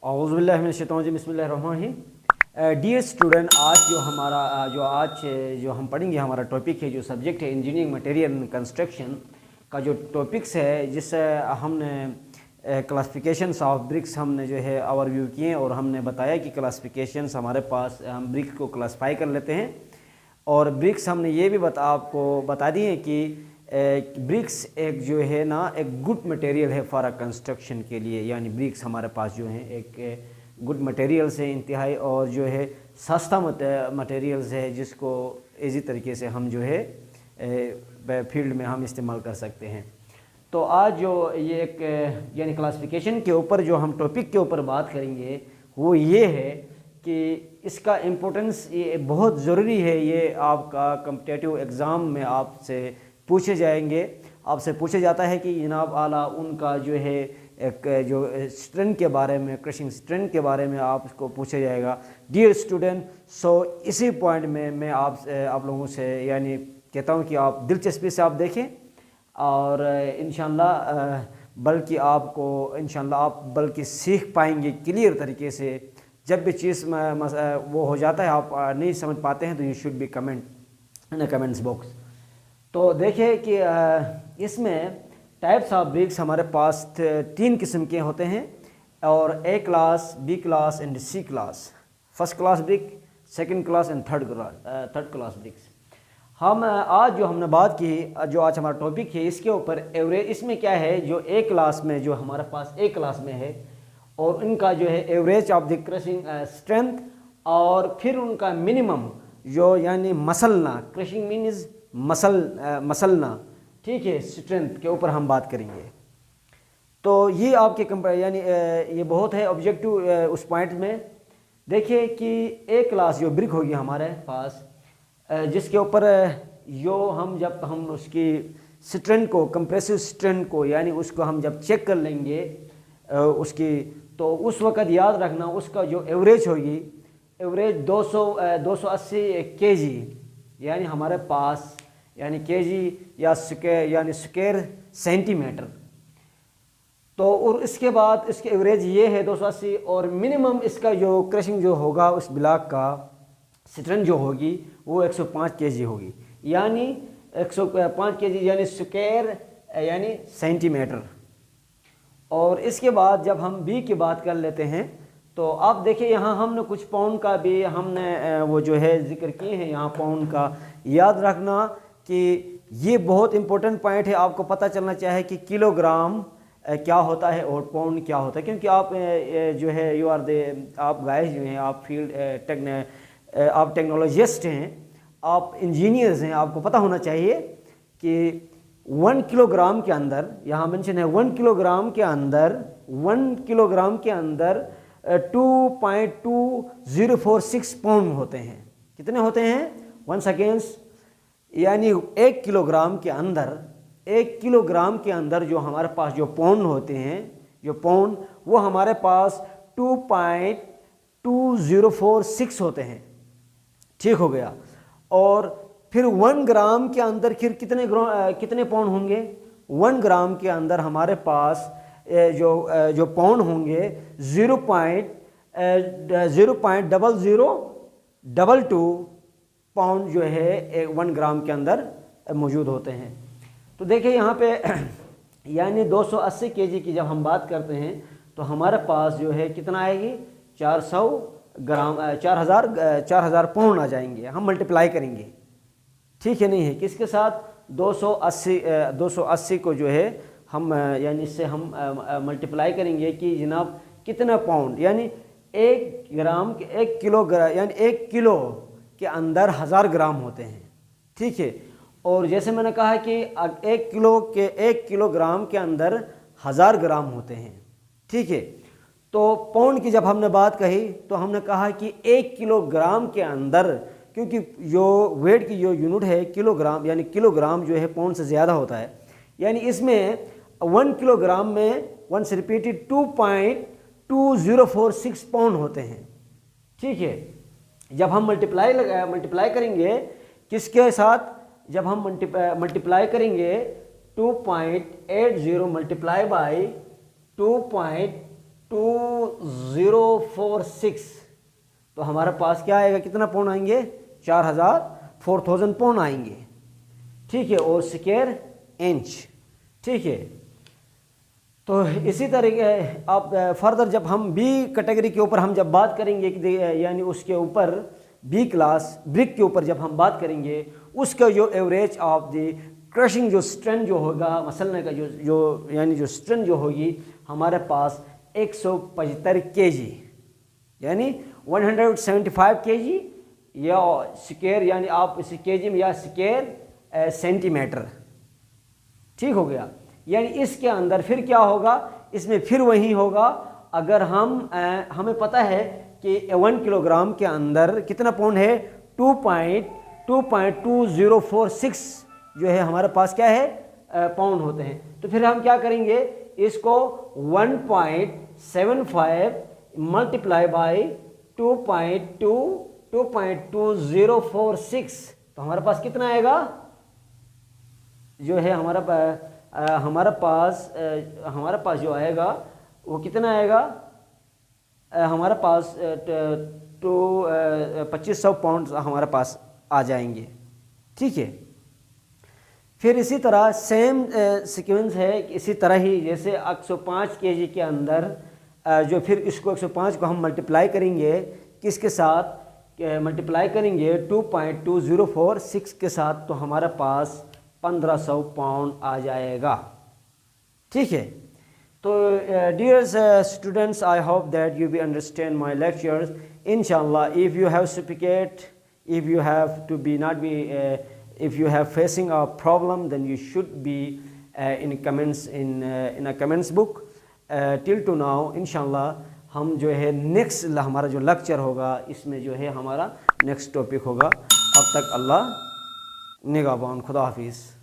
औज़ुबिल्लाहि बिस्मिल्लाहिर्रहमानिर्रहीम। Dear student, आज जो हम पढ़ेंगे, हमारा टॉपिक है, जो सब्जेक्ट है इंजीनियरिंग मटेरियल एंड कंस्ट्रक्शन का जो टॉपिक्स है, जिससे हमने क्लासिफिकेशंस ऑफ ब्रिक्स हमने जो है ओवरव्यू किए और हमने बताया कि क्लासिफिकेशंस हमारे पास, हम ब्रिक्स को क्लासिफाई कर लेते हैं। और ब्रिक्स हमने ये भी आपको बता दिए कि ब्रिक्स एक जो है ना एक गुड मटेरियल है फॉर कंस्ट्रक्शन के लिए। यानी ब्रिक्स हमारे पास जो है एक गुड मटेरियल्स है इंतहाई, और जो है सस्ता मटेरियल्स है जिसको इजी तरीके से हम जो है फील्ड में हम इस्तेमाल कर सकते हैं। तो आज जो ये एक यानी क्लासिफिकेशन के ऊपर जो हम टॉपिक के ऊपर बात करेंगे वो ये है कि इसका इम्पोर्टेंस ये बहुत ज़रूरी है। ये आपका कॉम्पिटिटिव एग्ज़ाम में आपसे पूछे जाएंगे। आपसे पूछा जाता है कि जनाब आला उनका जो है एक जो स्ट्रेंथ के बारे में, क्रशिंग स्ट्रेंथ के बारे में आपको पूछा जाएगा। डियर स्टूडेंट, सो इसी पॉइंट में मैं आप लोगों से यानी कहता हूँ कि आप दिलचस्पी से आप देखें, और इंशाल्लाह बल्कि आप बल्कि सीख पाएंगे क्लियर तरीके से। जब भी चीज़ वो हो जाता है, आप नहीं समझ पाते हैं, तो you should be comment in comments box. तो देखिए कि इसमें टाइप्स ऑफ ब्रिक्स हमारे पास 3 किस्म के होते हैं, और A class, B class and C class. First class brick, second class and third class bricks. हम आज जो हमने बात की, जो आज हमारा टॉपिक है, इसके ऊपर एवरेज। इसमें क्या है, जो ए क्लास में जो हमारे पास ए क्लास में है, और उनका जो है average of the crushing strength, और फिर उनका मिनिमम जो यानी मसलना, क्रशिंग मीन्स मसलना, ठीक है, स्ट्रेंथ के ऊपर हम बात करेंगे। तो ये आपके यानी ये बहुत है ऑब्जेक्टिव उस पॉइंट में। देखिए कि ए क्लास जो ब्रिक होगी हमारे पास, जिसके ऊपर जब हम उसकी स्ट्रेंथ को, कंप्रेसिव स्ट्रेंथ को, यानी उसको हम जब चेक कर लेंगे उसकी, तो उस वक़्त याद रखना उसका जो एवरेज होगी, एवरेज 280 kg, यानी हमारे पास यानी केजी या स्क्वायर सेंटीमीटर। तो और इसके बाद इसके एवरेज ये है 280, और मिनिमम इसका जो क्रशिंग जो होगा उस ब्लॉक का स्ट्रेंथ जो होगी वो 105 kg होगी, यानी 105 kg यानी स्क्वायर यानी सेंटीमीटर। और इसके बाद जब हम बी की बात कर लेते हैं, तो आप देखिए यहाँ हमने कुछ पाउंड का भी हमने वो जो है जिक्र किए हैं। यहाँ पाउंड का याद रखना कि ये बहुत इंपॉर्टेंट पॉइंट है। आपको पता चलना चाहिए कि किलोग्राम क्या होता है और पाउंड क्या होता है, क्योंकि आप जो है आप गाइस जो हैं, आप आप टेक्नोलॉजिस्ट हैं, आप इंजीनियर्स हैं। आपको पता होना चाहिए कि 1 किलोग्राम के अंदर, यहाँ मेंशन है 1 किलोग्राम के अंदर 2.2046 पाउंड होते हैं। कितने होते हैं? 1 सेकेंड्स, यानी 1 किलोग्राम के अंदर जो हमारे पास जो पाउंड होते हैं, जो पाउंड वो हमारे पास 2.2046 होते हैं। ठीक हो गया। और फिर 1 ग्राम के अंदर फिर कितने पाउंड होंगे? 1 ग्राम के अंदर हमारे पास जो पाउंड होंगे 0.0022 पाउंड जो है 1 ग्राम के अंदर मौजूद होते हैं। तो देखिए यहाँ पे यानी 280 kg की जब हम बात करते हैं, तो हमारे पास जो है कितना आएगी? 400 ग्राम, 4000 पाउंड आ जाएंगे। हम मल्टीप्लाई करेंगे, ठीक है, नहीं है किसके साथ? 280 को जो है हम यानी इससे हम मल्टीप्लाई करेंगे कि जनाब कितना पाउंड, यानी 1 किलोग्राम यानी 1 किलो के अंदर 1000 ग्राम होते हैं, ठीक है। और जैसे मैंने कहा कि 1 किलोग्राम के अंदर 1000 ग्राम होते हैं, ठीक है। तो पाउंड की जब हमने बात कही, तो हमने कहा कि 1 किलोग्राम के अंदर, क्योंकि जो वेट की जो यूनिट है किलोग्राम, यानी किलोग्राम जो है पाउंड से ज़्यादा होता है, यानी इसमें 1 किलोग्राम में 2.2046 पाउंड होते हैं, ठीक है। जब हम मल्टीप्लाई करेंगे किसके साथ? जब हम मल्टीप्लाई करेंगे 2.80 मल्टीप्लाई बाई 2.20 4046, तो हमारे पास क्या आएगा, कितना पाउंड आएंगे, 4000 पाउंड आएंगे, ठीक है, और स्क्वायर इंच, ठीक है। तो इसी तरीके आप फर्दर जब हम बी कैटेगरी के ऊपर हम जब बात करेंगे कि यानी उसके ऊपर बी क्लास ब्रिक के ऊपर जब हम बात करेंगे, उसका जो एवरेज ऑफ द क्रशिंग जो स्ट्रेंथ जो होगा, मसलने का जो यानी जो स्ट्रेंथ जो होगी हमारे पास 175 kg यानी 175 kg या स्क्वायर, यानी आप इसे केजी में या स्क्वायर सेंटीमीटर, ठीक हो गया। यानी इसके अंदर फिर क्या होगा, इसमें फिर वही होगा, अगर हमें पता है कि 1 किलोग्राम के अंदर कितना पाउंड है, 2.2046 जो है हमारे पास क्या है, पाउंड होते हैं। तो फिर हम क्या करेंगे, इसको 1.75 मल्टीप्लाई बाई 2.2046, तो हमारे पास कितना आएगा, जो है हमारा पास जो आएगा वो कितना आएगा, हमारे पास 2500 पाउंड हमारे पास आ जाएंगे, ठीक है। फिर इसी तरह सेम सीक्वेंस है, इसी तरह ही जैसे 105 kg के अंदर जो फिर इसको 105 को हम मल्टीप्लाई करेंगे, किसके साथ मल्टीप्लाई करेंगे, 2.2046 के साथ, तो हमारे पास 1500 पाउंड आ जाएगा, ठीक है। तो dear students, I hope that you be understand my lectures. इंशाल्लाह if you have certificate, if you have to be not be if you have facing a problem, then you should be in a comments book till to now। इंशाल्लाह हम जो है next हमारा जो lecture होगा इसमें जो है हमारा नेक्स्ट टॉपिक होगा। अब तक अल्लाह निगहबान, खुदा हाफिज़।